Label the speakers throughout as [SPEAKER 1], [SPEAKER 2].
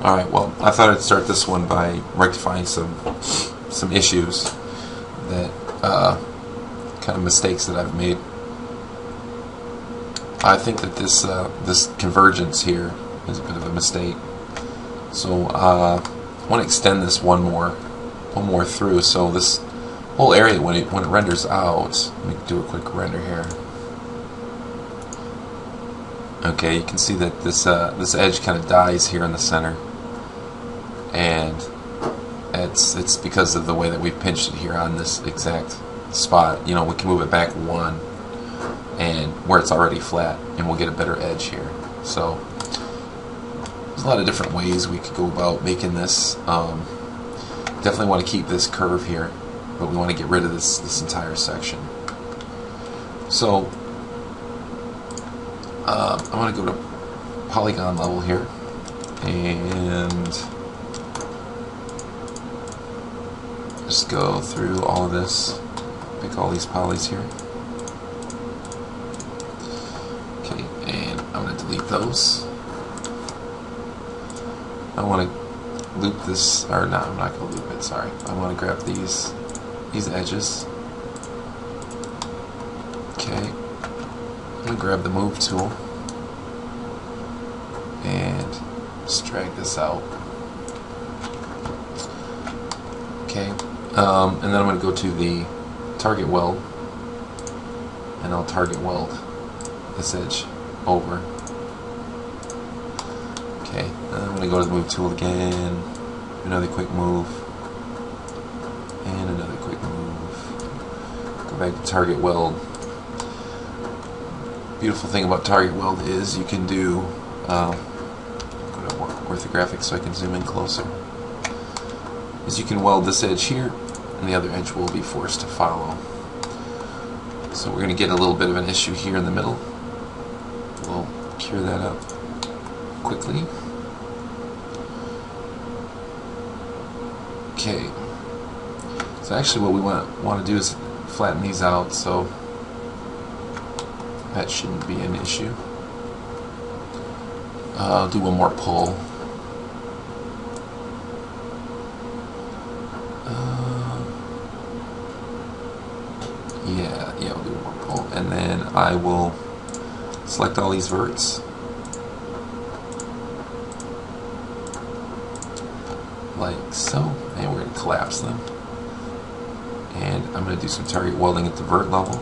[SPEAKER 1] Alright, well, I thought I'd start this one by rectifying some issues that, kind of mistakes that I've made. I think that this convergence here is a bit of a mistake. So I want to extend this one more through. So this whole area, when it renders out, let me do a quick render here. Okay, you can see that this edge kind of dies here in the center, and it's because of the way that we pinched it here on this exact spot. You know, we can move it back one, and where it's already flat, and we'll get a better edge here. So there's a lot of different ways we could go about making this. Definitely want to keep this curve here, but we want to get rid of this entire section. So I want to go to polygon level here, and just go through all of this, pick all these polys here. Okay, and I'm going to delete those. I want to loop this, or no, I'm not going to loop it, sorry. I want to grab these edges. Okay, I'm going to grab the move tool and just drag this out. Okay, and then I'm going to go to the target weld, and I'll target weld this edge over. Okay, and I'm going to go to the move tool again, another quick move, and another quick move. Go back to target weld. Beautiful thing about target weld is you can do, go to orthographic so I can zoom in closer, is you can weld this edge here, and the other edge will be forced to follow. So we're going to get a little bit of an issue here in the middle. We'll cure that up quickly. Okay, so actually what we want to do is flatten these out, so that shouldn't be an issue. I'll do one more pull. Yeah, we'll do one more pull, and then I will select all these verts, like so, and we're going to collapse them. And I'm going to do some target welding at the vert level.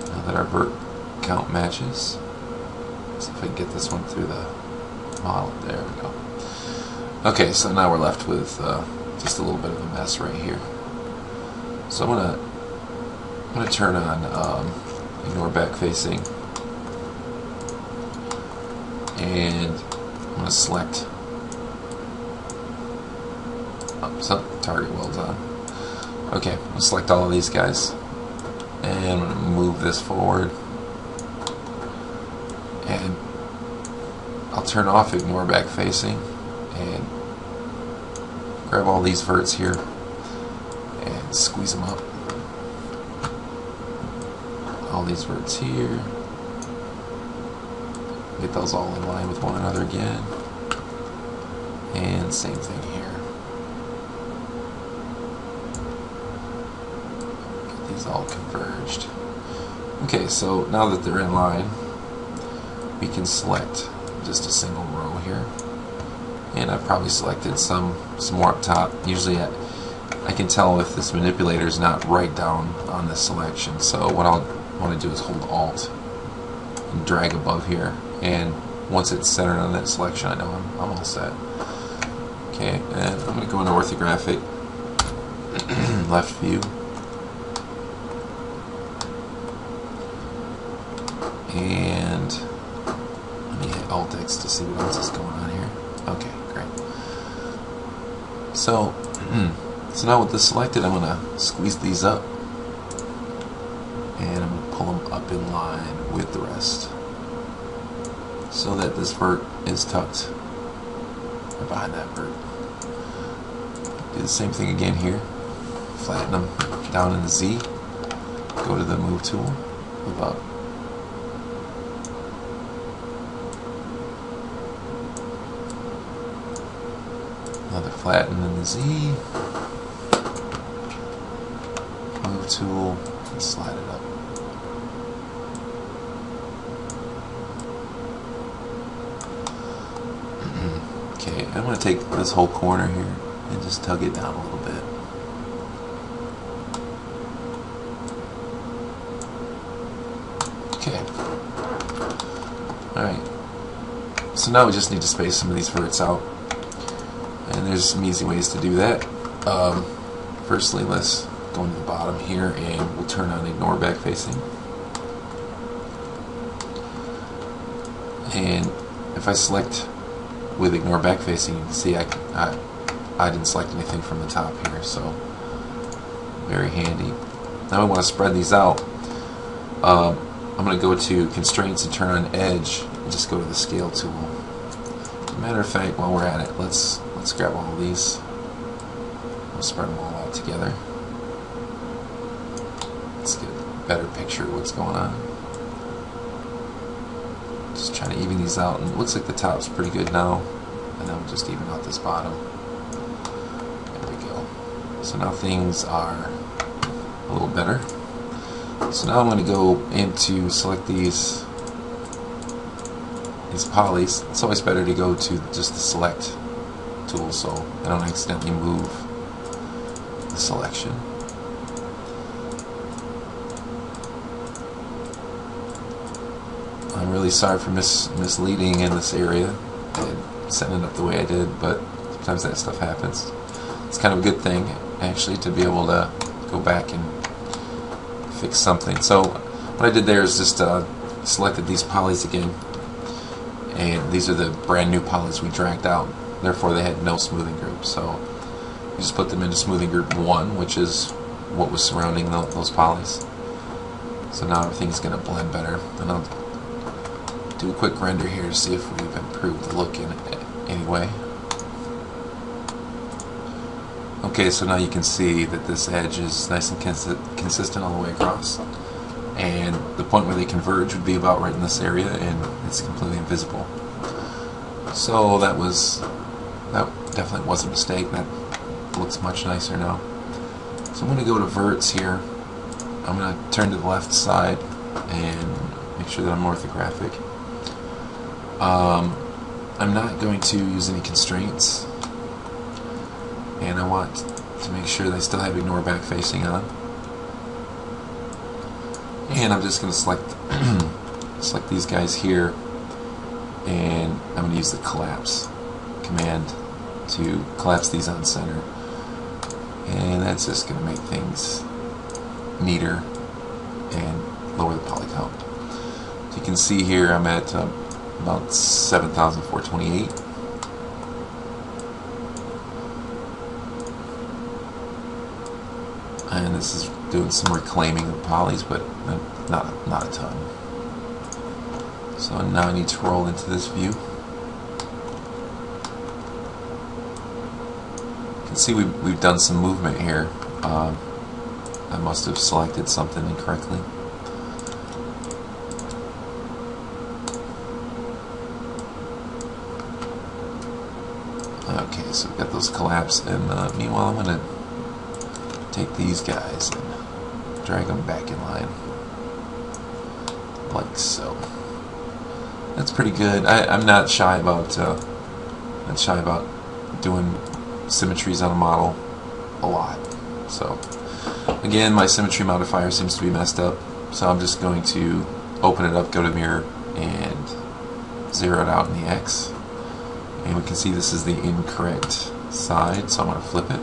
[SPEAKER 1] Now that our vert count matches, see if I can get this one through the model. There we go. Okay, so now we're left with just a little bit of a mess right here. So I'm gonna turn on ignore back facing, and I'm gonna select target welds on. Okay, I'm gonna select all of these guys, and I'm gonna move this forward, and I'll turn off ignore back facing and grab all these verts here and squeeze them up. All these verts here, get those all in line with one another again, and same thing here. Get these all converged. Okay, so now that they're in line, we can select just a single row here, and I've probably selected some more up top. Usually I can tell if this manipulator is not right down on this selection, so what I'll want to do is hold Alt and drag above here, and once it's centered on that selection, I know I'm all set. Okay, and I'm going to go into orthographic, left view, and let me hit Alt X to see what else is going on here. Okay, great. So now with this selected, I'm going to squeeze these up, and I'm going to pull them up in line with the rest, so that this vert is tucked right behind that vert. Do the same thing again here. Flatten them down in the Z. Go to the move tool, move up. Another flatten in the Z. Move tool and slide it up. Okay, I'm going to take this whole corner here and just tug it down a little bit. Okay. Alright. So now we just need to space some of these verts out. And there's some easy ways to do that. Firstly, let's go into the bottom here and we'll turn on ignore back facing. And if I select with ignore back facing, you can see I didn't select anything from the top here, so very handy. Now we want to spread these out. I'm going to go to constraints and turn on edge and just go to the scale tool. As a matter of fact, while we're at it, let's grab all of these. We'll spread them all out together. Let's get a better picture of what's going on. Just trying to even these out, and it looks like the top's pretty good now. And then we'll just even out this bottom. There we go. So now things are a little better. So now I'm going to go into select these polys. It's always better to go to just the select tool so I don't accidentally move the selection. I'm really sorry for misleading in this area and setting it up the way I did, but sometimes that stuff happens. It's kind of a good thing actually to be able to go back and fix something. So what I did there is just selected these polys again, and these are the brand new polys we dragged out, therefore they had no smoothing group. So we just put them into smoothing group 1, which is what was surrounding those polys. So now everything's going to blend better, and I'll do a quick render here to see if we've improved the look in any way. Okay, so now you can see that this edge is nice and consistent all the way across, and the point where they converge would be about right in this area, and it's completely invisible. So that definitely was a mistake. That looks much nicer now. So I'm going to go to verts here. I'm going to turn to the left side and make sure that I'm orthographic. I'm not going to use any constraints, and I want to make sure they still have ignore back facing on. And I'm just going to select these guys here, and I'm going to use the collapse command to collapse these on center, and that's just going to make things neater and lower the poly count. So you can see here I'm at about 7,428. And this is doing some reclaiming of polys, but not a ton. So now I need to roll into this view. You can see we've done some movement here. I must have selected something incorrectly. Okay, so we've got those collapsed, and meanwhile I'm going to take these guys and drag them back in line, like so. That's pretty good. I'm not shy about doing symmetries on a model a lot. So again, my symmetry modifier seems to be messed up, so I'm just going to open it up, go to mirror, and zero it out in the X. And we can see this is the incorrect side, so I'm going to flip it.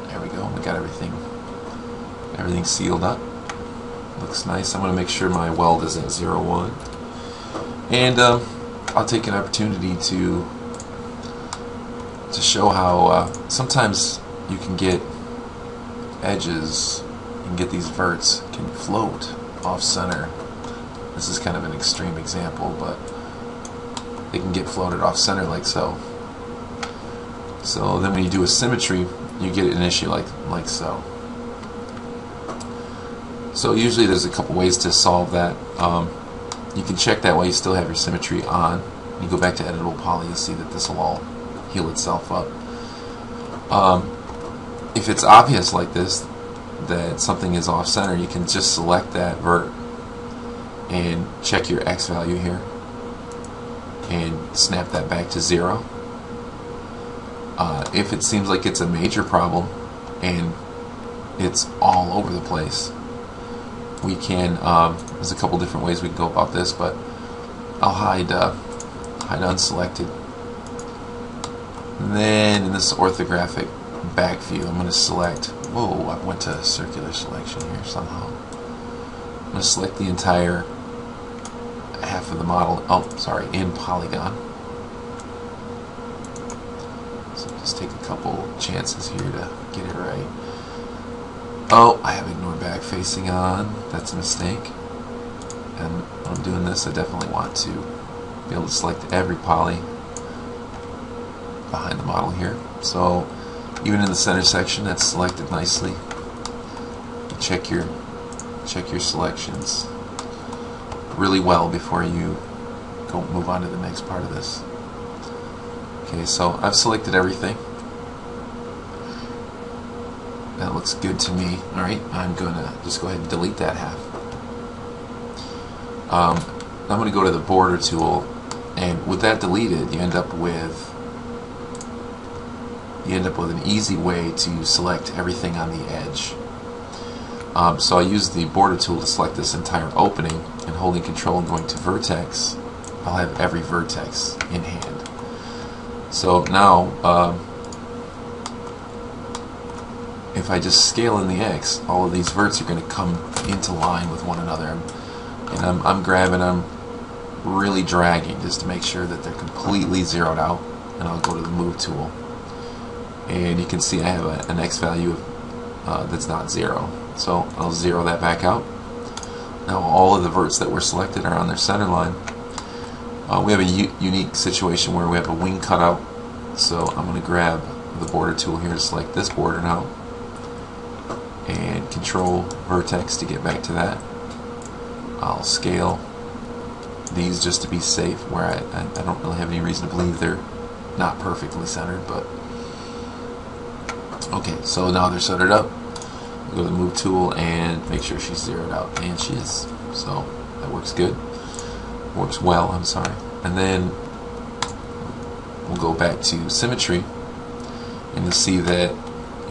[SPEAKER 1] There we go. We got everything sealed up. Looks nice. I'm going to make sure my weld is at 0,1. And I'll take an opportunity to show how sometimes you can get edges, you can get these verts can float off center. This is kind of an extreme example, but they can get floated off center like so. So then when you do a symmetry, you get an issue like so. So usually there's a couple ways to solve that. You can check that while you still have your symmetry on. You go back to editable poly, you'll see that this will all heal itself up. If it's obvious like this that something is off center, you can just select that vert and check your X value here and snap that back to 0. If it seems like it's a major problem and it's all over the place, we can, there's a couple different ways we can go about this, but I'll hide unselected. And then in this orthographic back view, I'm going to select, whoa, I went to circular selection here somehow. I'm going to select the entire half of the model, in polygon. So just take a couple chances here to get it right. Oh, I have ignored back facing on. That's a mistake. And when I'm doing this, I definitely want to be able to select every poly behind the model here. So even in the center section, that's selected nicely. Check your selections really well before you go move on to the next part of this. Okay, so I've selected everything. That looks good to me. Alright, I'm going to just go ahead and delete that half. I'm going to go to the border tool, and with that deleted, you end up with an easy way to select everything on the edge. So I use the border tool to select this entire opening, and holding control and going to vertex, I'll have every vertex in hand. So now if I just scale in the X, all of these verts are going to come into line with one another, and I'm grabbing, I'm really dragging just to make sure that they're completely zeroed out, and I'll go to the move tool, and you can see I have an X value that's not 0, so I'll zero that back out. Now all of the verts that were selected are on their center line. We have a unique situation where we have a wing cutout, so I'm going to grab the border tool here to select this border now, and control vertex to get back to that. I'll scale these just to be safe, where I don't really have any reason to believe they're not perfectly centered, but okay, so now they're centered up. Go to the move tool and make sure she's zeroed out, and she is, so that works good, works well, I'm sorry. And then we'll go back to symmetry, and you'll see that,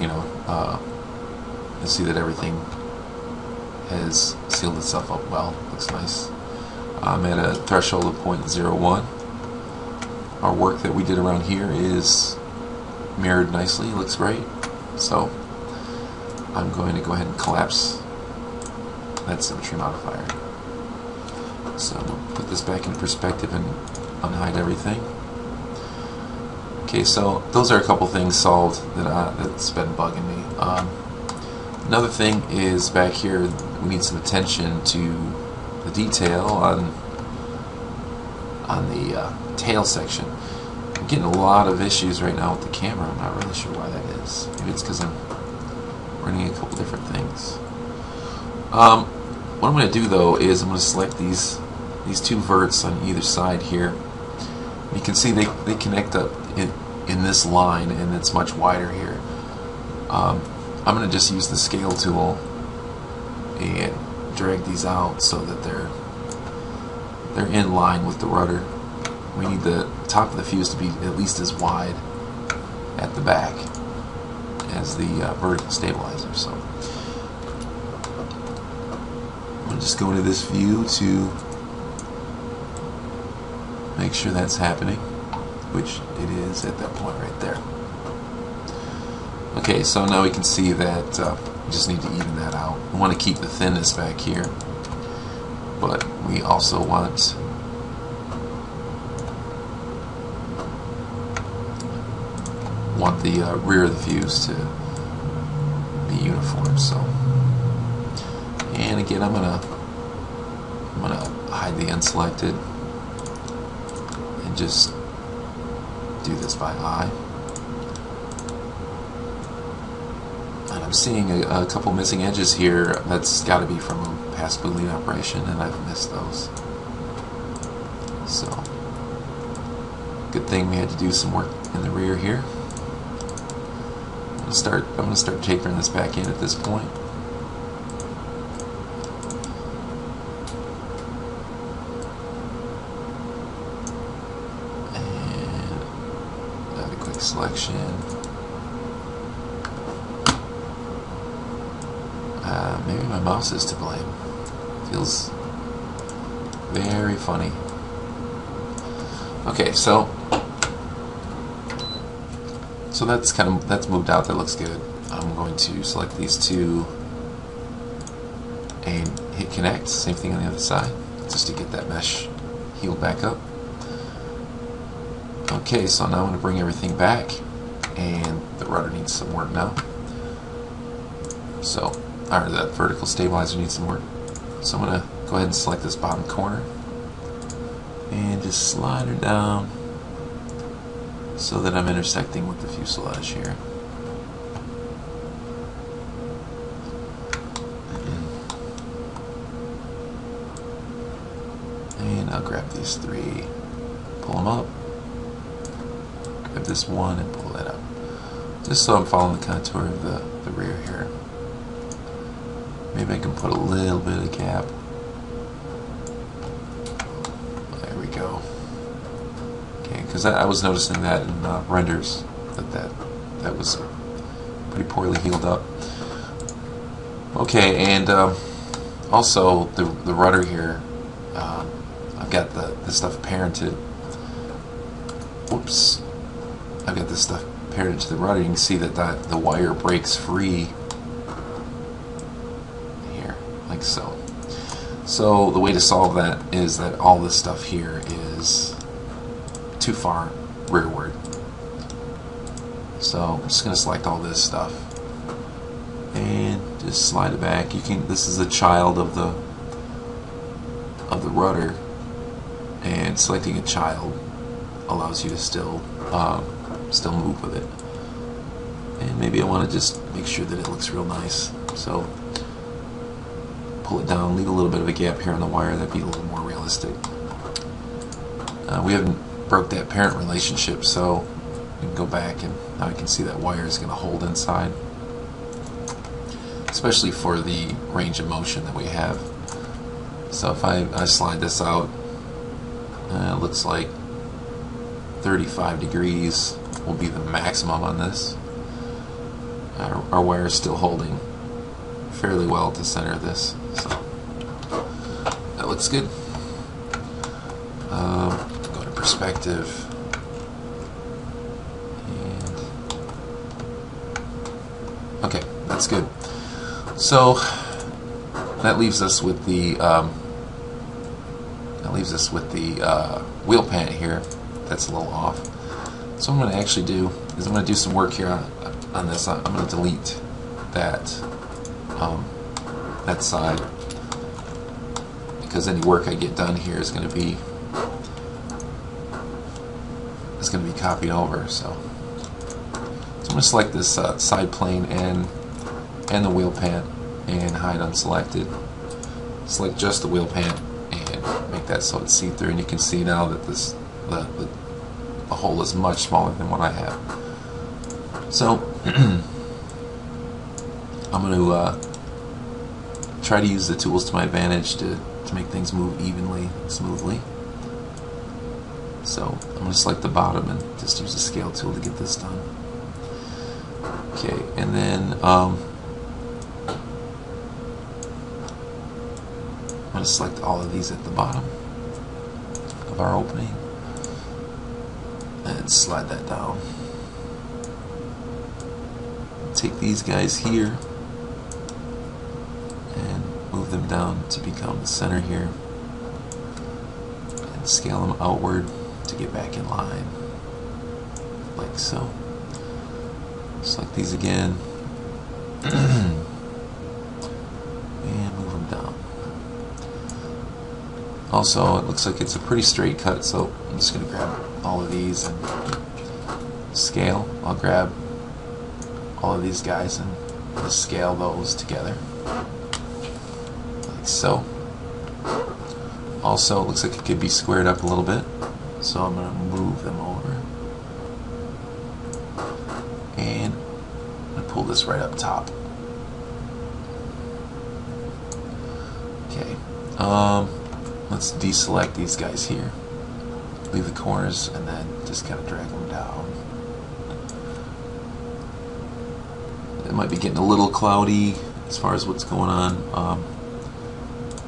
[SPEAKER 1] you'll see that everything has sealed itself up well. Looks nice. I'm at a threshold of 0.01. Our work that we did around here is mirrored nicely. Looks great. So I'm going to go ahead and collapse that symmetry modifier. So we'll put this back in perspective and unhide everything. Okay, so those are a couple things solved that's been bugging me. Another thing is back here, we need some attention to the detail on the tail section. I'm getting a lot of issues right now with the camera. I'm not really sure why that is. Maybe it's because I'm running a couple different things. What I'm going to do though is I'm going to select these two verts on either side here. You can see they connect up in this line, and it's much wider here. I'm going to just use the scale tool and drag these out so that they're in line with the rudder. We need the top of the fuse to be at least as wide at the back as the vertical stabilizer. So I'm going to just go into this view to make sure that's happening, which it is at that point right there. Okay, so now we can see that we just need to even that out. We want to keep the thinness back here, but we also want the rear of the fuse to be uniform. So, and again, I'm gonna hide the unselected and just do this by eye. And I'm seeing a couple missing edges here. That's got to be from a past Boolean operation, and I've missed those. So, good thing we had to do some work in the rear here. I'm gonna start tapering this back in at this point. And another quick selection. Maybe my mouse is to blame. Feels very funny. Okay, so that's moved out. That looks good. I'm going to select these two and hit connect. Same thing on the other side, just to get that mesh healed back up. Okay, so now I'm going to bring everything back, and the rudder needs some work now. So, or that vertical stabilizer needs some work. So I'm going to go ahead and select this bottom corner and just slide her down so that I'm intersecting with the fuselage here. And I'll grab these three, pull them up, grab this one and pull that up. Just so I'm following the contour of the rear here. Maybe I can put a little bit of gap. There we go. Okay, because I was noticing that in renders that was pretty poorly healed up. Okay, and also the rudder here. I've got this stuff parented. Whoops! I've got this stuff parented to the rudder. You can see that the wire breaks free here, like so. So the way to solve that is that all this stuff here is too far rearward. So I'm just going to select all this stuff and just slide it back. You can. This is a child of the rudder, and selecting a child allows you to still move with it. And maybe I want to just make sure that it looks real nice. So pull it down, leave a little bit of a gap here on the wire. That'd be a little more realistic. We haven't broke that parent relationship, so you can go back and now you can see that wire is going to hold inside, especially for the range of motion that we have. So if I slide this out, it looks like 35 degrees will be the maximum on this. Our wire is still holding fairly well at the center of this, so that looks good. Go to perspective, and okay, that's good. So that leaves us with the wheel pant here. That's a little off. So what I'm going to actually do is I'm going to do some work here on this. I'm going to delete that side, because any work I get done here is going to be copied over. So I'm going to select this side plane and the wheel pant and hide unselected. Select just the wheel pant and make that so it's see-through, and you can see now that the hole is much smaller than what I have. So I'm going to try to use the tools to my advantage to make things move evenly and smoothly. So I'm going to select the bottom and just use the scale tool to get this done. Okay, and then I'm going to select all of these at the bottom of our opening and slide that down. Take these guys here and move them down to become the center here, and scale them outward to get back in line, like so. Select these again and move them down. Also, it looks like it's a pretty straight cut, so I'm just going to grab all of these and scale. I'll grab all of these guys and just scale those together, like so. Also, it looks like it could be squared up a little bit, so I'm going to move them over. And I pull this right up top. Okay. Let's deselect these guys here. Leave the corners and then just kind of drag them down. It might be getting a little cloudy as far as what's going on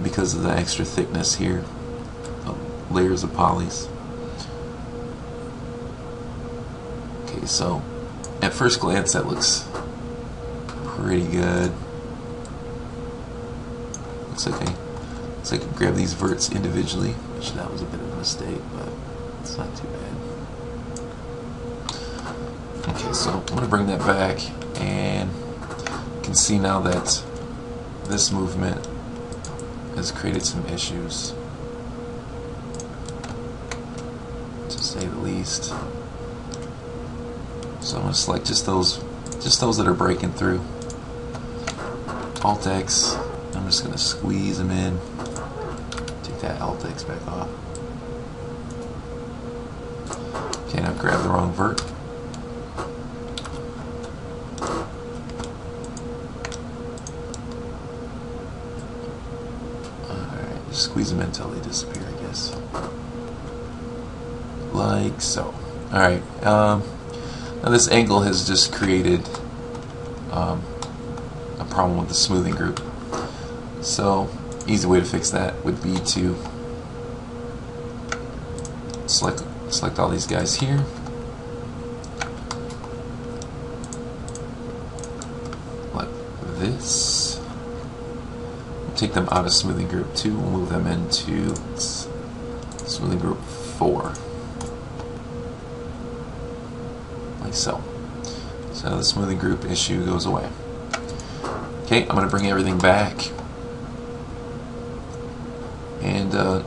[SPEAKER 1] because of the extra thickness here, layers of polys. Okay, so at first glance that looks pretty good. Looks like I grab these verts individually, which that was a bit of a mistake, but it's not too bad. Okay, so I'm going to bring that back, and you can see now that this movement has created some issues, to say the least. So I'm going to select just those that are breaking through. Alt X. I'm just going to squeeze them in. Take that Alt X back off. Okay, now grab the wrong vert. Alright, just squeeze them in until they disappear, I guess. Like so. Alright, now this angle has just created a problem with the smoothing group. So, easy way to fix that would be to select all these guys here. Like this. Take them out of smoothing group 2, we'll move them into smoothing group 4. Like so. So the smoothing group issue goes away. Okay, I'm going to bring everything back. And I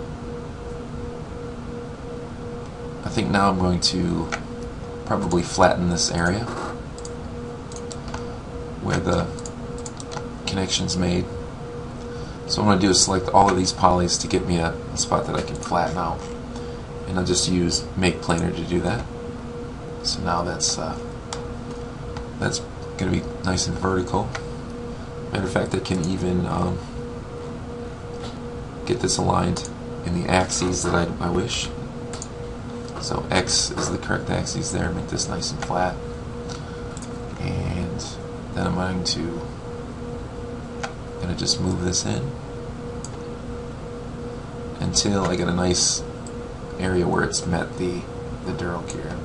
[SPEAKER 1] think now I'm going to probably flatten this area where the connection's made. So what I'm going to do is select all of these polys to get me a spot that I can flatten out. And I'll just use Make Planar to do that. So now that's going to be nice and vertical. Matter of fact, I can even get this aligned in the axes that I wish. So X is the correct axis there. Make this nice and flat. And then I'm going to just move this in until I get a nice area where it's met the dural gear.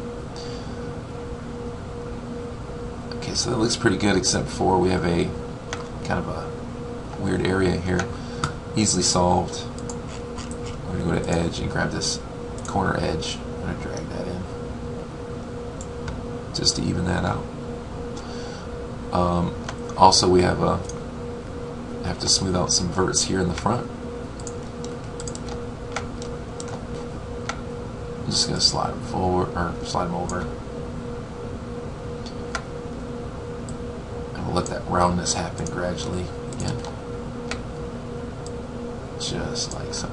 [SPEAKER 1] Okay, so that looks pretty good, except for we have a kind of a weird area here. Easily solved. I'm going to go to edge and grab this corner edge. I'm going to drag that in just to even that out. Also, we have to smooth out some verts here in the front. I'm just going to slide them forward, or slide them over. And we'll let that roundness happen gradually again. Just like so.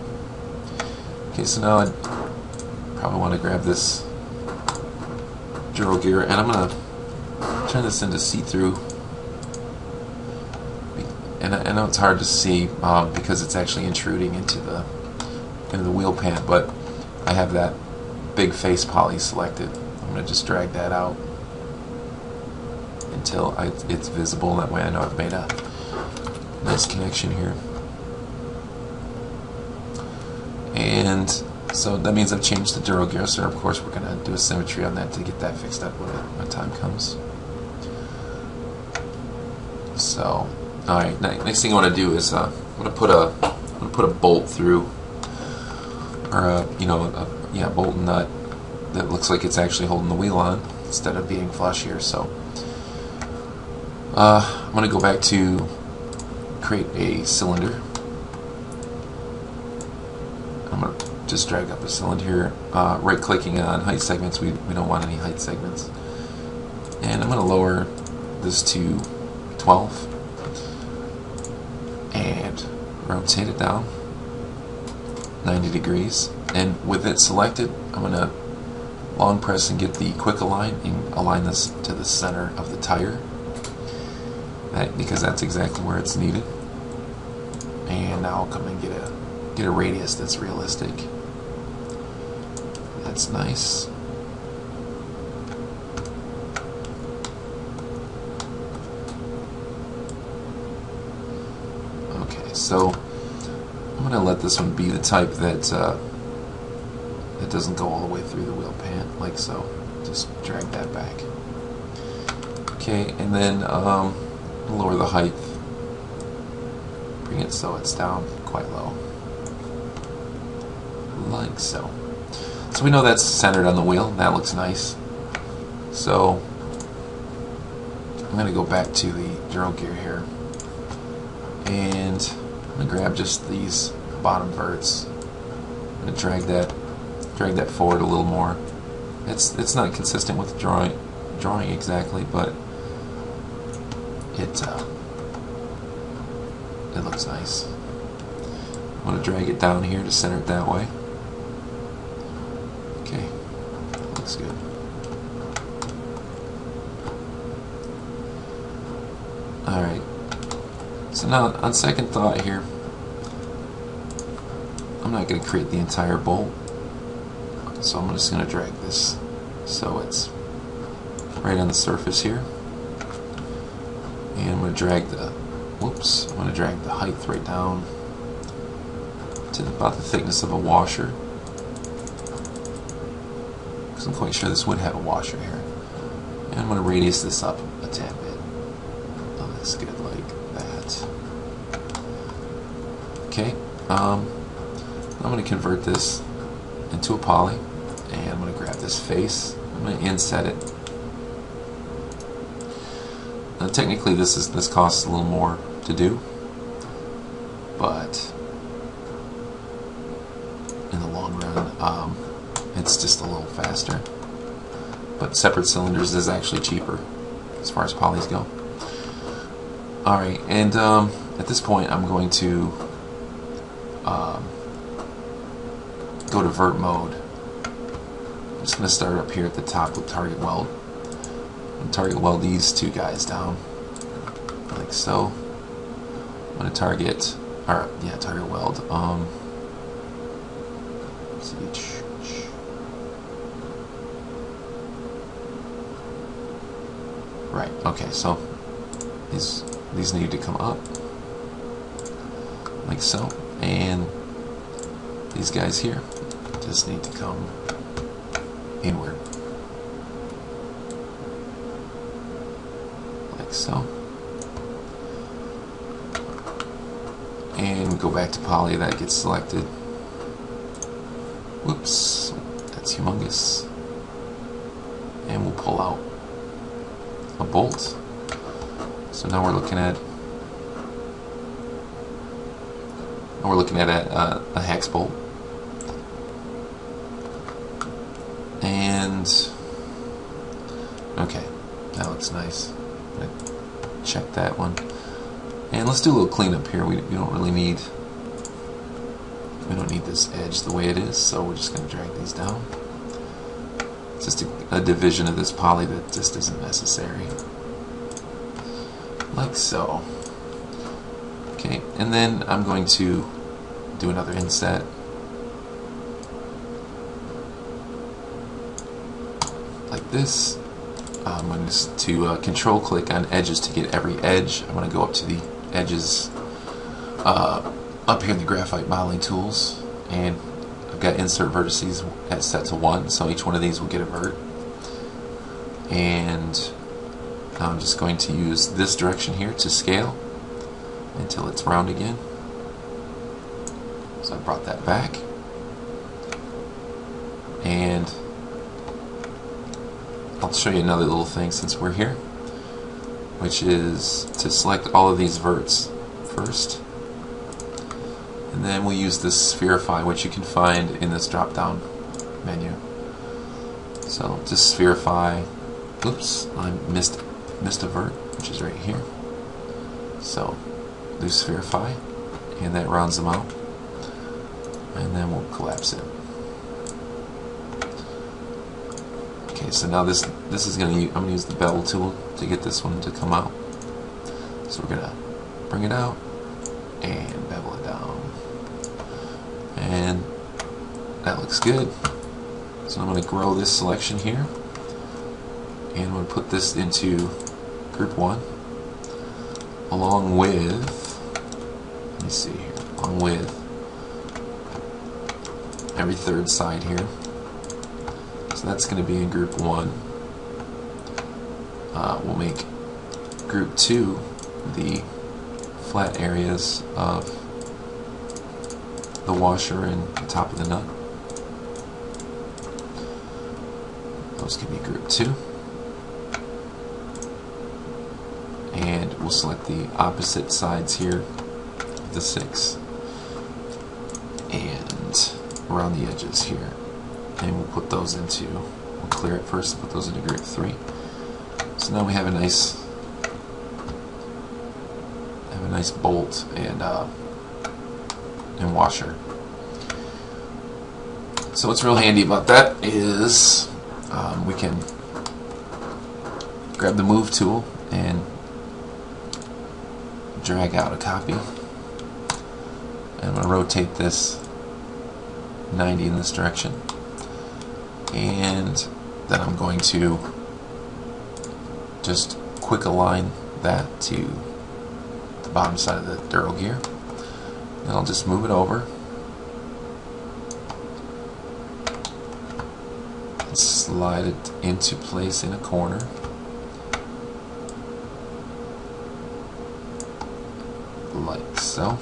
[SPEAKER 1] Okay, so now I probably want to grab this dural gear, and I'm going to turn this into see-through. And I know it's hard to see because it's actually intruding into the wheel pant, but I have that big face poly selected. I'm going to just drag that out until it's visible. That way I know I've made a nice connection here. And so that means I've changed the dural gear, so of course we're going to do a symmetry on that to get that fixed up when time comes. So, alright, next thing I want to do is I'm going to put a bolt through, or a bolt and nut that looks like it's actually holding the wheel on instead of being flush here. So I'm going to go back to create a cylinder. I'm going to just drag up a cylinder here, right clicking on height segments. We don't want any height segments. And I'm going to lower this to 12 and rotate it down 90 degrees. And with it selected, I'm going to long press and get the quick align and align this to the center of the tire. because that's exactly where it's needed. And now I'll come and get a radius that's realistic. That's nice. Okay, so I'm going to let this one be the type that that doesn't go all the way through the wheel pan, like so. Just drag that back. Okay, and then lower the height. Bring it so it's down quite low, like so. So we know that's centered on the wheel. That looks nice. So I'm going to go back to the drill gear here, and I'm going to grab just these bottom verts. I'm going to drag that forward a little more. It's not consistent with the drawing exactly, but it looks nice. I'm going to drag it down here to center it that way. Okay, that looks good. Alright, so now on second thought here, I'm not going to create the entire bolt, so I'm just going to drag this so it's right on the surface here. And I'm going to drag the height right down to about the thickness of a washer, because I'm quite sure this would have a washer here. And I'm going to radius this up a tad bit. Oh, that's good, like that. Okay, I'm going to convert this into a poly, and I'm going to grab this face. I'm going to inset it. Now, technically, this costs a little more to do, but in the long run, it's just a little faster. But separate cylinders is actually cheaper as far as polys go. Alright, and at this point I'm going to go to vert mode. I'm just going to start up here at the top with target weld. And target weld these two guys down, like so. I'm going to target weld. Right, okay, so these need to come up, like so, and these guys here just need to come inward, like so. And go back to poly, that gets selected. Whoops, that's humongous. And we'll pull out a bolt. So now we're looking at a hex bolt. And okay, that looks nice. I'm gonna check that one. And let's do a little cleanup here. We don't need this edge the way it is, so we're just going to drag these down. It's just a division of this poly that just isn't necessary, like so. Okay, and then I'm going to do another inset. Like this. I'm going to control click on edges to get every edge. I'm going to go up to the edges up here in the graphite modeling tools, and I've got insert vertices set to 1, so each one of these will get a vert. And I'm just going to use this direction here to scale until it's round again. So I brought that back, and I'll show you another little thing since we're here, which is to select all of these verts first, and then we'll use this spherify, which you can find in this drop down menu. So just spherify. Oops, I missed a vert, which is right here. So do spherify, and that rounds them out, and then we'll collapse it. Okay, so now this is I'm going to use the bevel tool to get this one to come out. So we're gonna bring it out and bevel it down, and that looks good. So I'm going to grow this selection here, and I'm going to put this into group 1 along with, let me see here, along with every third side here. So that's going to be in group 1. We'll make group 2 the flat areas of the washer and the top of the nut. Those can be group 2. And we'll select the opposite sides here of the 6 and around the edges here. And we'll put those into, we'll clear it first and put those into group 3. So now we have a nice bolt and washer. So what's real handy about that is we can grab the move tool and drag out a copy. And I'm going to rotate this 90 in this direction, and then I'm going to just quick align that to the bottom side of the Duro gear. And I'll just move it over and slide it into place in a corner. Like so.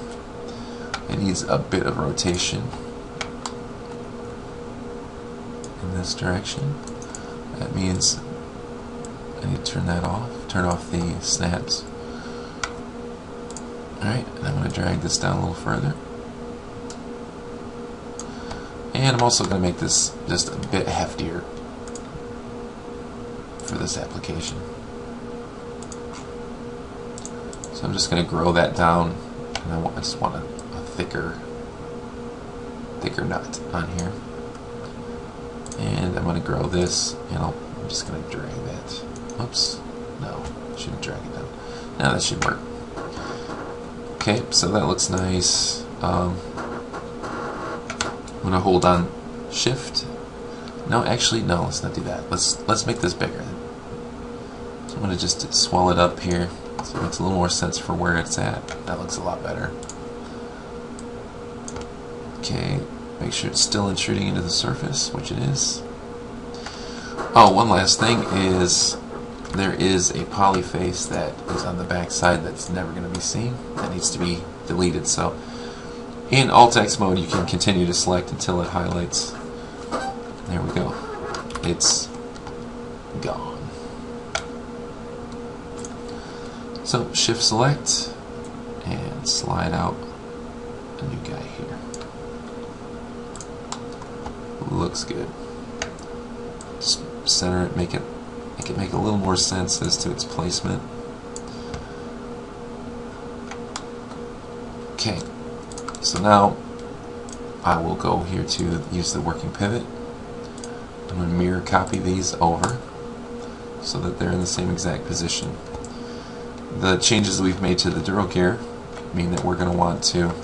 [SPEAKER 1] It needs a bit of rotation in this direction. That means I need to turn that off, turn off the snaps. Alright, and I'm going to drag this down a little further. And I'm also going to make this just a bit heftier for this application. So I'm just going to grow that down, and I just want a thicker nut on here. And I'm going to grow this, and I'm just going to drag that. Oops, no, I shouldn't drag it down. Now that should work. Okay, so that looks nice. I'm going to hold on Shift. No, actually, no, let's not do that. Let's make this bigger. So I'm going to just swell it up here so it makes a little more sense for where it's at. That looks a lot better. Okay, make sure it's still intruding into the surface, which it is. Oh, one last thing is there is a poly face that is on the back side that's never going to be seen. That needs to be deleted. So in Alt-X mode you can continue to select until it highlights. There we go. It's gone. So Shift select and slide out a new guy here. Looks good. Just center it, make it make a little more sense as to its placement. Okay, so now I will go here to use the working pivot. I'm going to mirror copy these over so that they're in the same exact position. The changes that we've made to the Duro gear mean that we're going to want to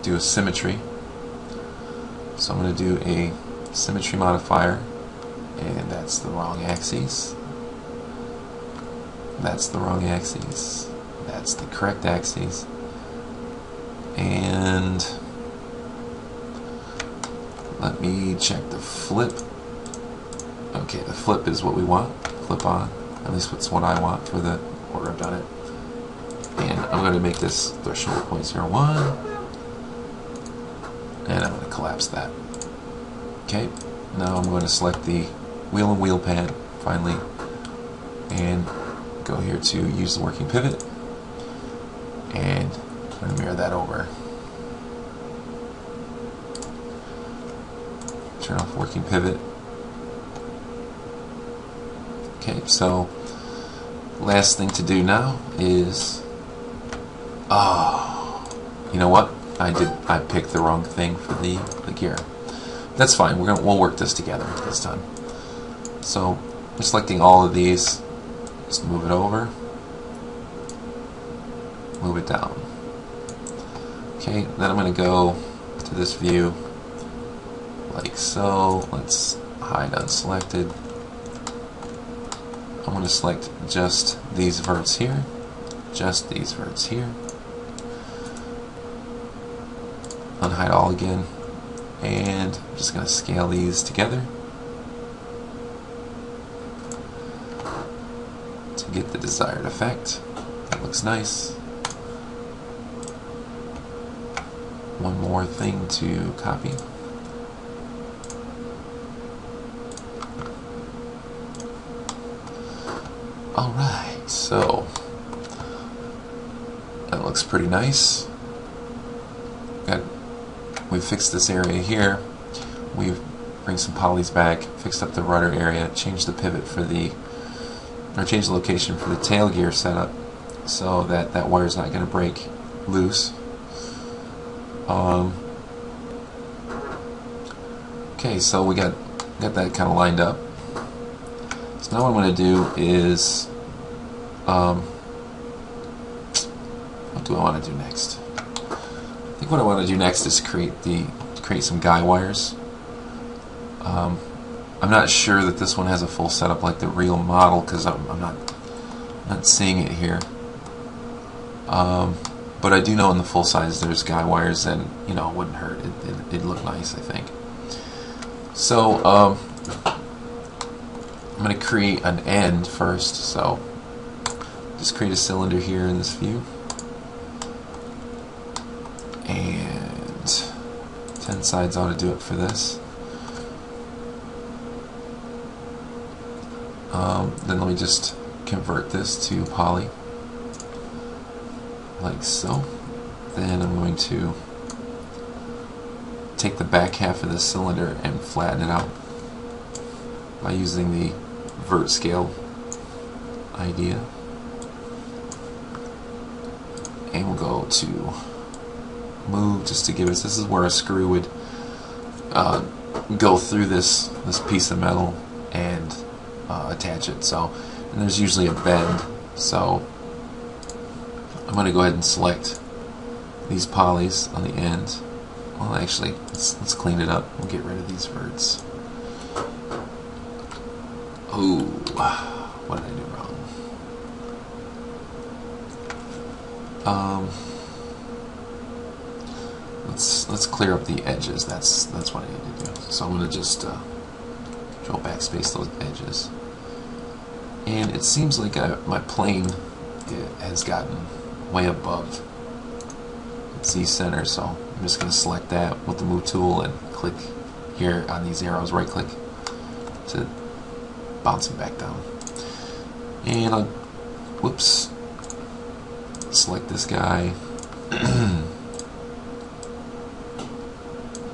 [SPEAKER 1] do a symmetry. So I'm going to do a symmetry modifier, and that's the wrong axis. That's the wrong axis. That's the correct axis. And let me check the flip. Okay, the flip is what we want. Flip on. At least that's what I want for the order I've done it. And I'm going to make this threshold 0.01. And I'm going to collapse that. Okay, now I'm going to select the wheel and wheel pad finally, and go here to use the working pivot, and I'm going to mirror that over. Turn off working pivot. Okay, so last thing to do now is, you know what? I picked the wrong thing for the gear. That's fine. We'll work this together this time. So I'm selecting all of these. Just move it over. move it down. Okay, then I'm going to go to this view like so. Let's hide unselected. I'm going to select just these verts here, just these verts here. Unhide all again, and I'm just going to scale these together to get the desired effect. That looks nice. One more thing to copy. Alright, so that looks pretty nice. We fixed this area here. We bring some polys back, fixed up the rudder area, changed the pivot for the, or changed the location for the tail gear setup so that that wire is not going to break loose. Okay, so we got that kind of lined up. So now what I'm going to do is, what do I want to do next? I think what I want to do next is create some guy wires. I'm not sure that this one has a full setup like the real model because I'm not seeing it here. But I do know in the full size there's guy wires, and you know, it wouldn't hurt. It'd look nice, I think. So I'm going to create an end first. So just create a cylinder here in this view, and 10 sides ought to do it for this. Then let me just convert this to poly like so. Then I'm going to take the back half of the cylinder and flatten it out by using the vert scale idea. And we'll go to move just to give us, this is where a screw would go through this piece of metal and attach it. So, and there's usually a bend, so I'm going to go ahead and select these polys on the end. Well, actually, let's clean it up. We'll get rid of these verts. Oh, what did I do wrong? Let's clear up the edges. That's what I need to do. So I'm going to just control backspace those edges. And it seems like my plane has gotten way above Z center, so I'm just going to select that with the move tool and click here on these arrows, right click to bounce them back down. And I'll, whoops, select this guy,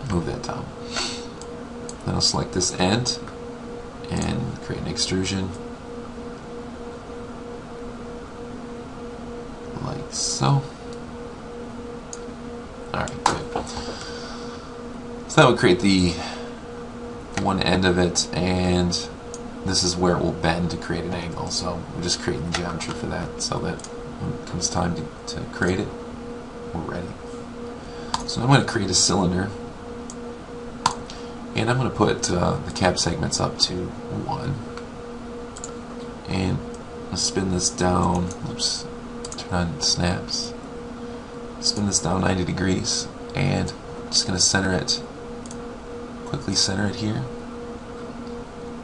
[SPEAKER 1] move that down. Then I'll select this end and create an extrusion like so. Alright, good. So that would create the one end of it, and this is where it will bend to create an angle. So we're just creating the geometry for that so that when it comes time to create it, we're ready. So I'm going to create a cylinder, and I'm going to put the cap segments up to 1. And I'll spin this down, oops, turn on snaps. Spin this down 90 degrees, and I'm just going to center it, quickly center it here,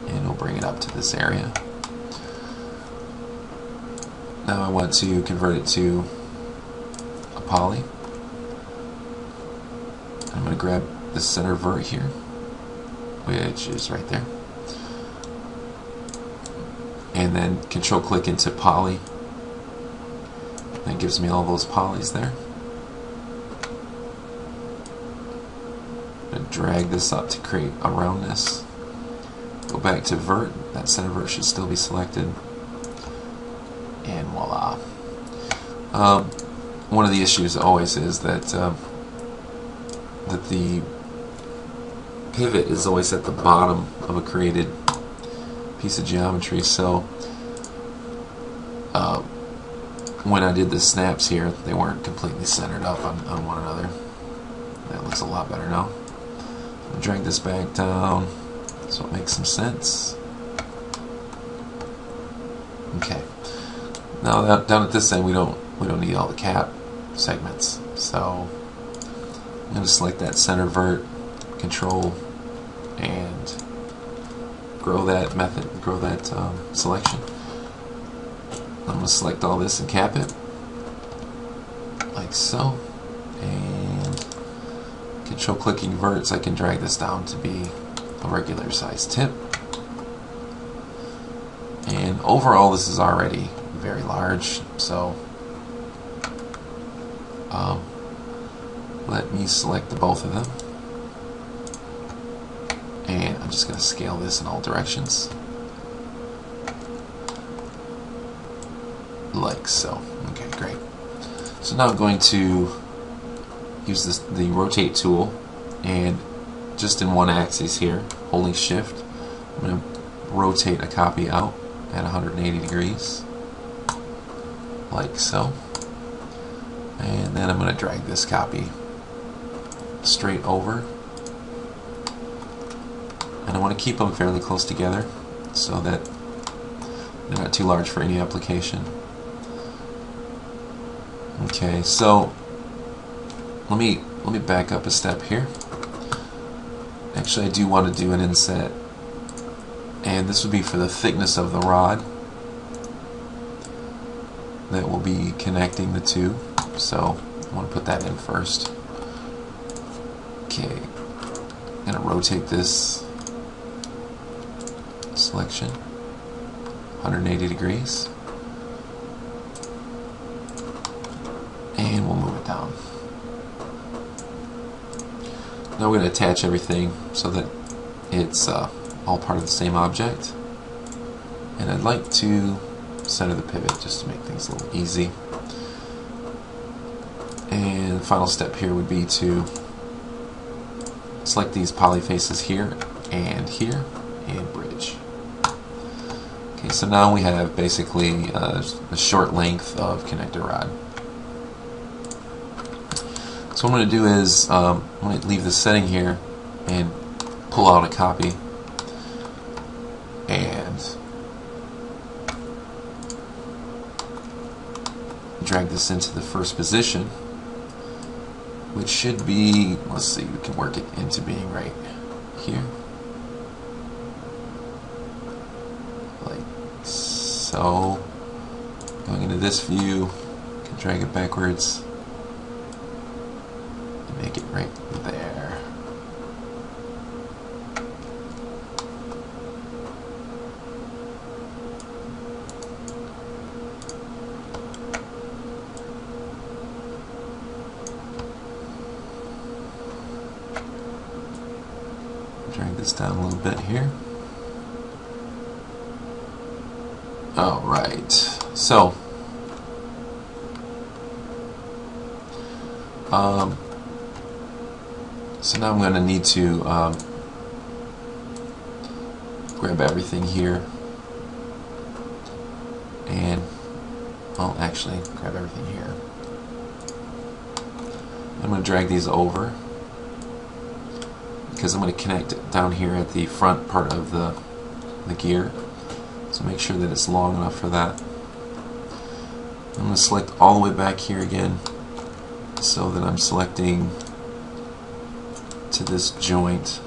[SPEAKER 1] and we'll bring it up to this area. Now I want to convert it to a poly. I'm going to grab the center vert here, which is right there, and then control click into poly. That gives me all those polys there. I'm going to drag this up to create a roundness. Go back to vert. That center vert should still be selected. And voila. One of the issues always is that that the pivot is always at the bottom of a created piece of geometry. So when I did the snaps here, they weren't completely centered up on one another. That looks a lot better now. I'll drag this back down so it makes some sense. Okay. Now that down at this end, we don't need all the cap segments. So I'm going to select that center vert, control, and grow that selection. I'm going to select all this and cap it like so, and control clicking verts, I can drag this down to be a regular size tip. And overall this is already very large, so let me select the both of them, and I'm just going to scale this in all directions like so. Okay, great. So now I'm going to use the rotate tool, and just in one axis here, holding shift, I'm going to rotate a copy out at 180 degrees like so, and then I'm going to drag this copy straight over, and I want to keep them fairly close together so that they're not too large for any application. Okay, so let me back up a step here. Actually, I do want to do an inset, and this would be for the thickness of the rod that will be connecting the two. So I want to put that in first. Okay, I'm going to rotate this selection 180 degrees, and we'll move it down. Now we're going to attach everything so that it's all part of the same object, and I'd like to center the pivot just to make things a little easy. And the final step here would be to select these poly faces here and bridge. Okay, so now we have basically a short length of connector rod. So what I'm going to do is I'm going to leave this setting here and pull out a copy and drag this into the first position, which should be, let's see, we can work it into being right here, like so. Going into this view, I can drag it backwards and make it right there. Drag this down a little bit here. Alright, so now I'm going to need to grab everything here, and I'll actually grab everything here. I'm going to drag these over because I'm going to connect it down here at the front part of the gear. So make sure that it's long enough for that. I'm going to select all the way back here again so that I'm selecting to this joint.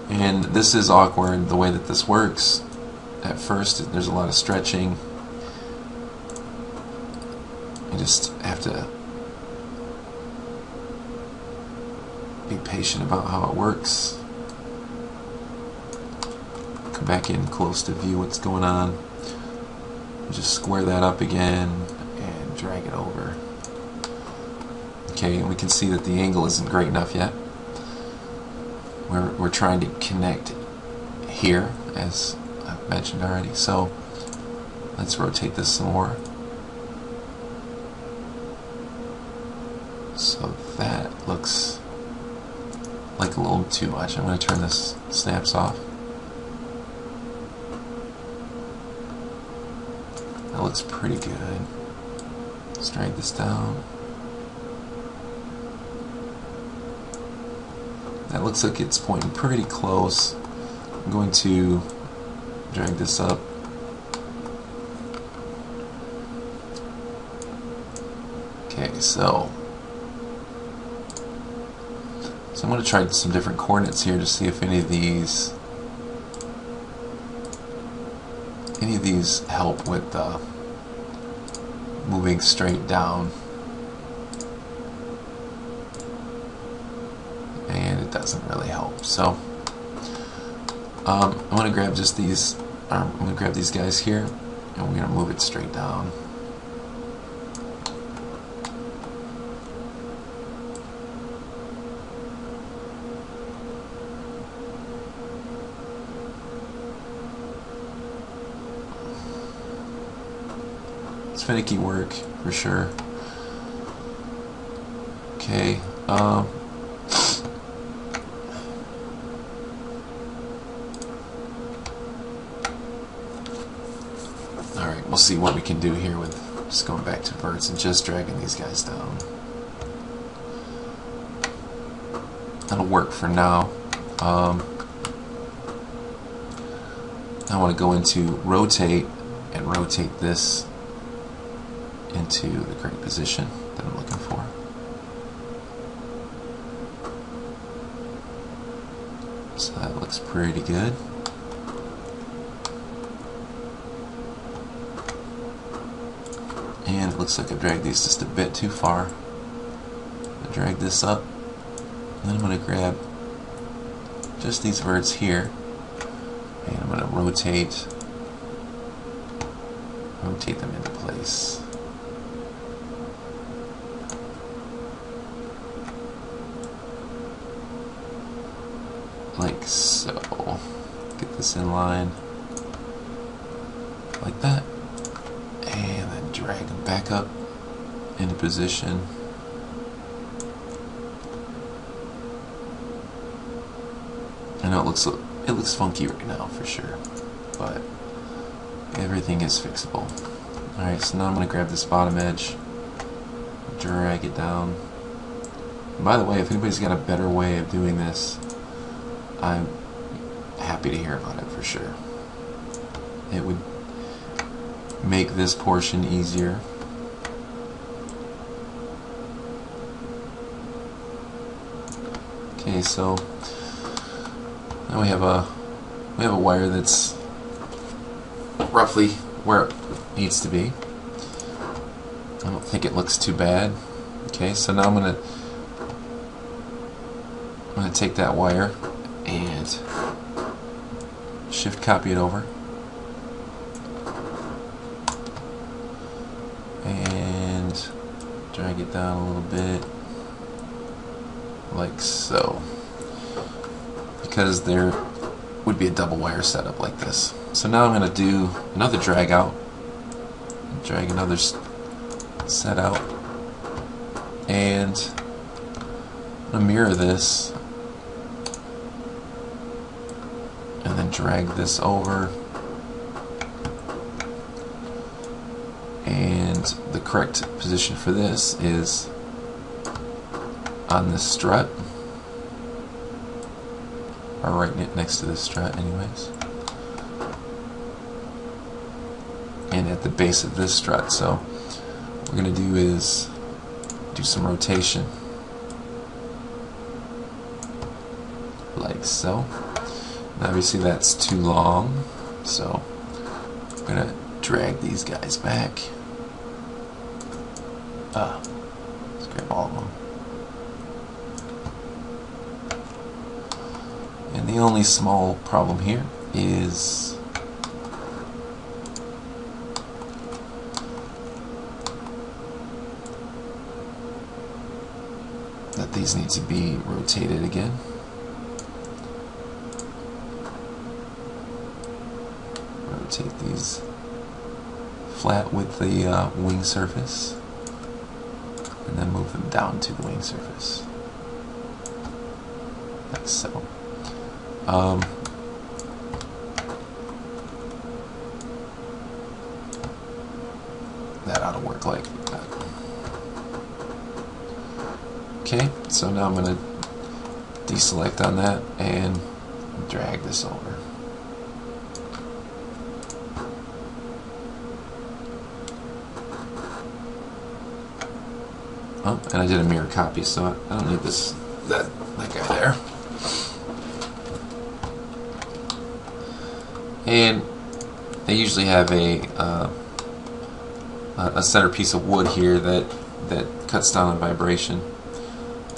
[SPEAKER 1] And this is awkward the way that this works. At first there's a lot of stretching. You just have to be patient about how it works. Come back in close to view what's going on. Just square that up again and drag it over. Okay, and we can see that the angle isn't great enough yet. We're trying to connect here, as I've mentioned already. So let's rotate this some more. So that looks like a little too much. I'm going to turn this snaps off. That looks pretty good. Let's drag this down. That looks like it's pointing pretty close. I'm going to drag this up. Okay, so I'm going to try some different coordinates here to see if any of these help with moving straight down. And it doesn't really help. So I'm going to grab just these. I'm going to grab these guys here, and we're going to move it straight down. It's finicky work for sure. Okay. Alright, we'll see what we can do here with just going back to verts and just dragging these guys down. That'll work for now. I want to go into rotate and rotate this into the correct position that I'm looking for. So that looks pretty good. And it looks like I dragged these just a bit too far. I drag this up, and then I'm going to grab just these verts here, and I'm going to rotate them into place. Like so. Get this in line like that, and then drag them back up into position. I know it looks funky right now for sure, but everything is fixable. Alright, so now I'm going to grab this bottom edge, drag it down. And by the way, if anybody's got a better way of doing this, I'm happy to hear about it for sure. It would make this portion easier. Okay, so now we have a wire that's roughly where it needs to be. I don't think it looks too bad. Okay, so now I'm gonna take that wire and shift copy it over, and drag it down a little bit like so, because there would be a double wire setup like this. So now I'm going to do another drag out, drag another set out, and I'm going to mirror this and then drag this over, and the correct position for this is on this strut, or right next to this strut anyways, and at the base of this strut. So what we're going to do is do some rotation like so. Now obviously that's too long, so I'm going to drag these guys back. Let's grab all of them. And the only small problem here is that these need to be rotated again. Rotate these flat with the wing surface, and then move them down to the wing surface, like so. That ought to work like that. Okay, so now I'm going to deselect on that and drag this over. Oh, and I did a mirror copy, so I don't need that guy there. And I usually have a centerpiece of wood here that cuts down on vibration.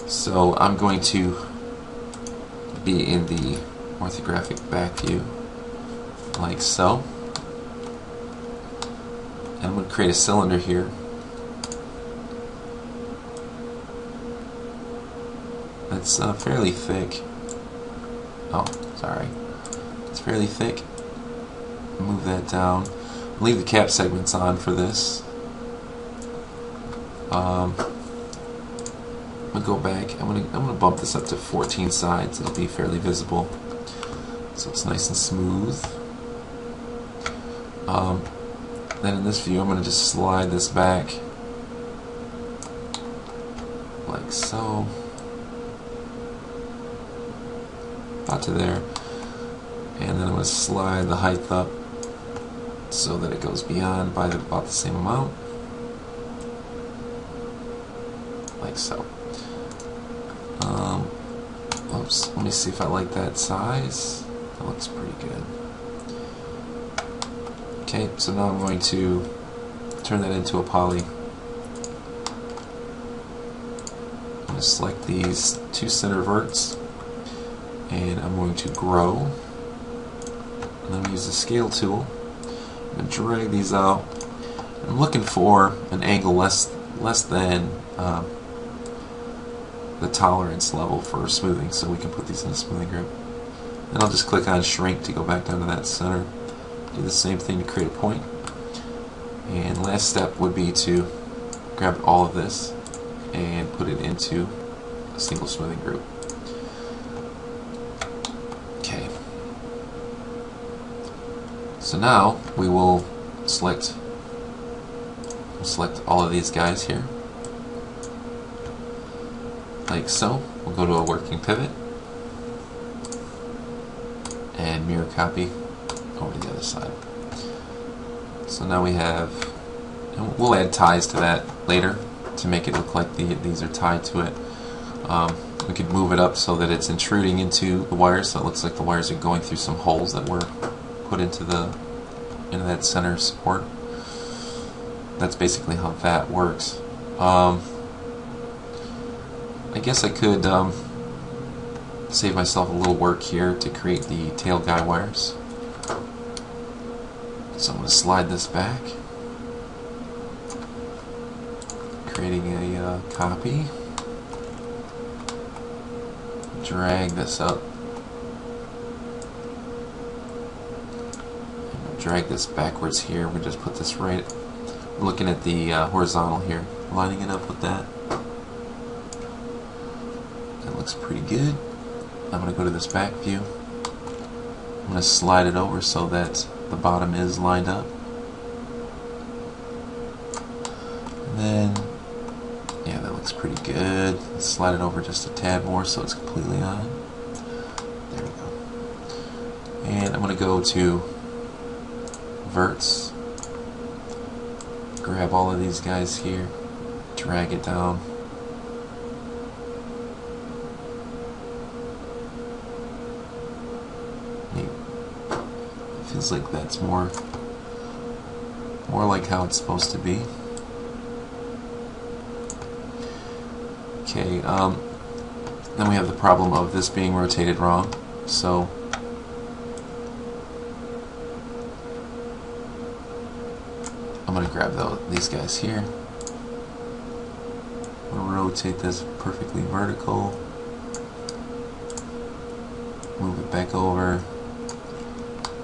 [SPEAKER 1] So I'm going to be in the orthographic back view, like so. And I'm going to create a cylinder here. It's fairly thick. Oh, sorry. It's fairly thick. Move that down. Leave the cap segments on for this. I'm gonna go back. I'm gonna bump this up to 14 sides. It'll be fairly visible, so it's nice and smooth. Then in this view, I'm gonna just slide this back like so, about to there, and then I'm gonna slide the height up so that it goes beyond by about the same amount, like so. Oops, let me see if I like that size. That looks pretty good. Okay, so now I'm going to turn that into a poly. I'm going to select these two center verts, and I'm going to grow. And then use the scale tool. I'm going to drag these out. I'm looking for an angle less than the tolerance level for smoothing, so we can put these in a smoothing group. Then I'll just click on shrink to go back down to that center. Do the same thing to create a point. And last step would be to grab all of this and put it into a single smoothing group. Okay. So now we will select all of these guys here, like so. We'll go to a working pivot and mirror copy over to the other side. So now we have, and we'll add ties to that later to make it look like these are tied to it. We could move it up so that it's intruding into the wires, so it looks like the wires are going through some holes that were put into that center support. That's basically how that works. I guess I could save myself a little work here to create the tail guy wires. So I'm going to slide this back, creating a copy, drag this up, and drag this backwards here. We just put this right, looking at the horizontal here, lining it up with that. That looks pretty good. I'm going to go to this back view. I'm going to slide it over so that the bottom is lined up. And then, yeah, that looks pretty good. Let's slide it over just a tad more so it's completely on. There we go. And I'm going to go to verts, grab all of these guys here, drag it down. Feels like that's more like how it's supposed to be. Okay, then we have the problem of this being rotated wrong. So I'm going to grab these guys here. I'm going to rotate this perfectly vertical. Move it back over.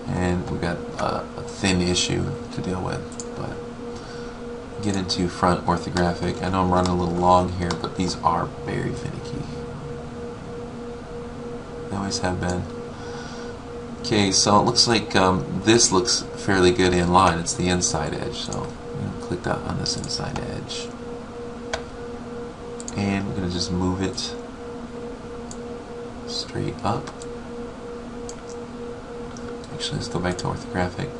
[SPEAKER 1] And we've got a thin issue to deal with, but get into front orthographic. I know I'm running a little long here, but these are very finicky. They always have been. Okay, so it looks like this looks fairly good in line. It's the inside edge, so I'm going to click on this inside edge. and we're going to just move it straight up. Actually, let's go back to orthographic.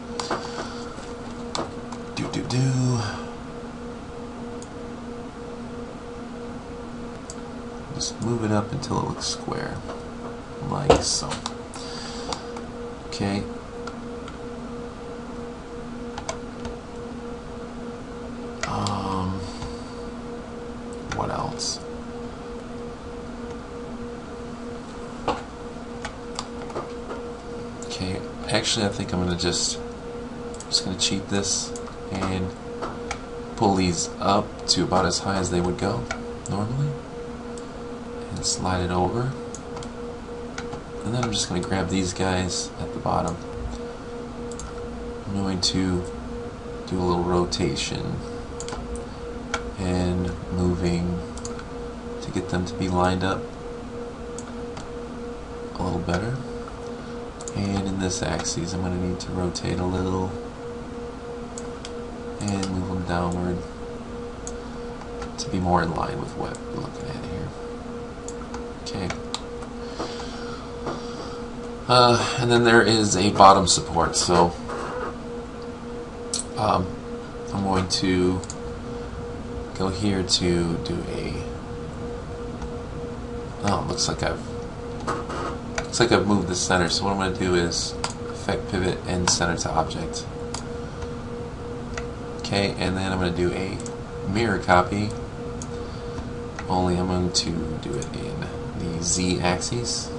[SPEAKER 1] Just move it up until it looks square, like so. Okay. What else? Okay, actually I think I'm just gonna cheat this and pull these up to about as high as they would go normally and slide it over, and then I'm just going to grab these guys at the bottom. I'm going to do a little rotation and moving to get them to be lined up a little better. And in this axis I'm going to need to rotate a little and move them downward to be more in line with what we're looking at here. Okay. And then there is a bottom support, so I'm going to go here to do a. Oh, looks like I've moved the center. So what I'm going to do is effect pivot and center to object. Okay, and then I'm going to do a mirror copy. Only I'm going to do it in the Z axis.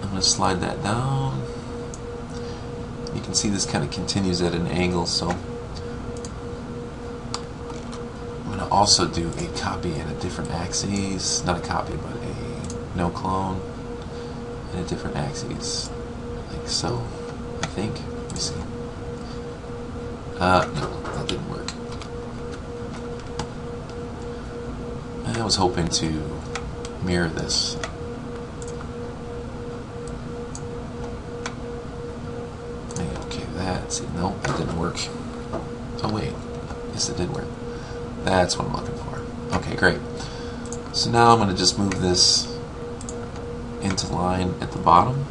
[SPEAKER 1] I'm going to slide that down. You can see this kind of continues at an angle, so I'm going to also do a copy in a different axis. Not a copy, but a no clone in a different axis, like so, I think. Let me see. No, that didn't work. I was hoping to mirror this. Okay, that. See, nope, that didn't work. Oh wait, yes, it did work. That's what I'm looking for. Okay, great. So now I'm going to just move this into line at the bottom.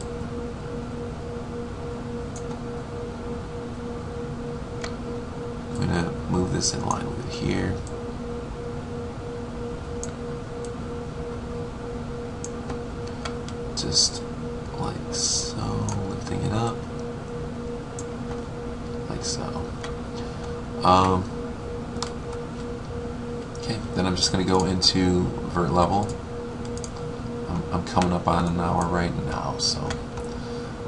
[SPEAKER 1] I'm going to move this in line with it here. Just like so, lifting it up, like so. Okay, then I'm just going to go into vert level. I'm coming up on an hour right now, so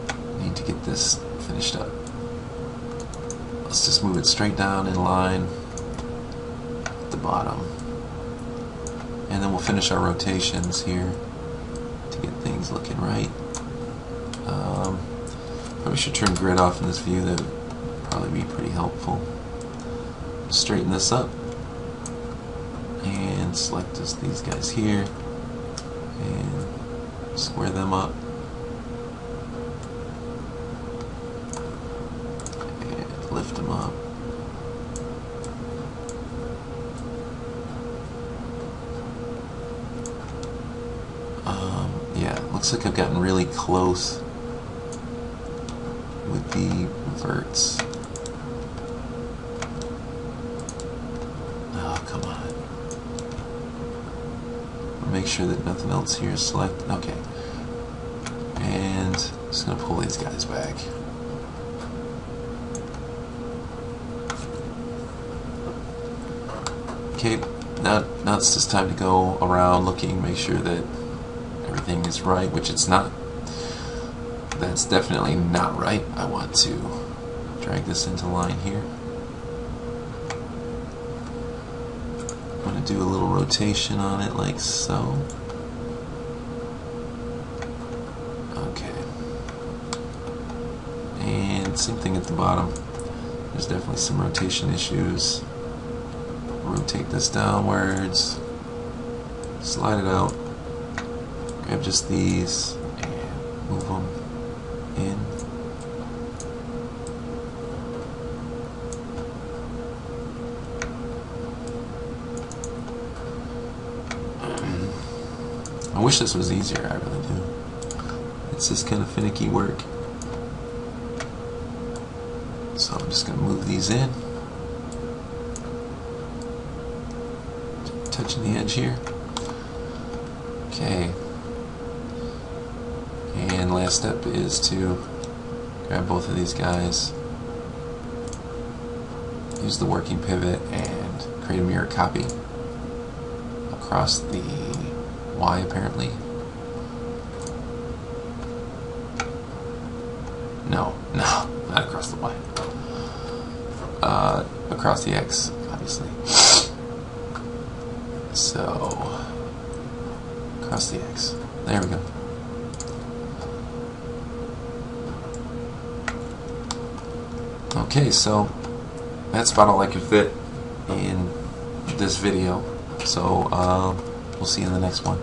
[SPEAKER 1] I need to get this finished up. Let's just move it straight down in line at the bottom, and then we'll finish our rotations here to get things looking right. Probably should turn grid off in this view. That would probably be pretty helpful. Straighten this up and select just these guys here and square them up and lift them up. Yeah, looks like I've gotten really close with the verts. Oh, come on. Make sure that nothing else here is selected. Okay. And just going to pull these guys back. Okay, now it's just time to go around looking, make sure that everything is right, which it's not. That's definitely not right. I want to drag this into line here. I'm going to do a little rotation on it like so. Okay. And same thing at the bottom. There's definitely some rotation issues. Rotate this downwards. Slide it out. Grab just these and move them in. wish this was easier, I really do. It's just kind of finicky work. So I'm just going to move these in. Touching the edge here. Okay. And last step is to grab both of these guys, use the working pivot, and create a mirror copy across the Y apparently. No, not across the Y. Across the X, obviously. So, across the X. There we go. Okay, so that's about all I could fit in this video. So, we'll see you in the next one.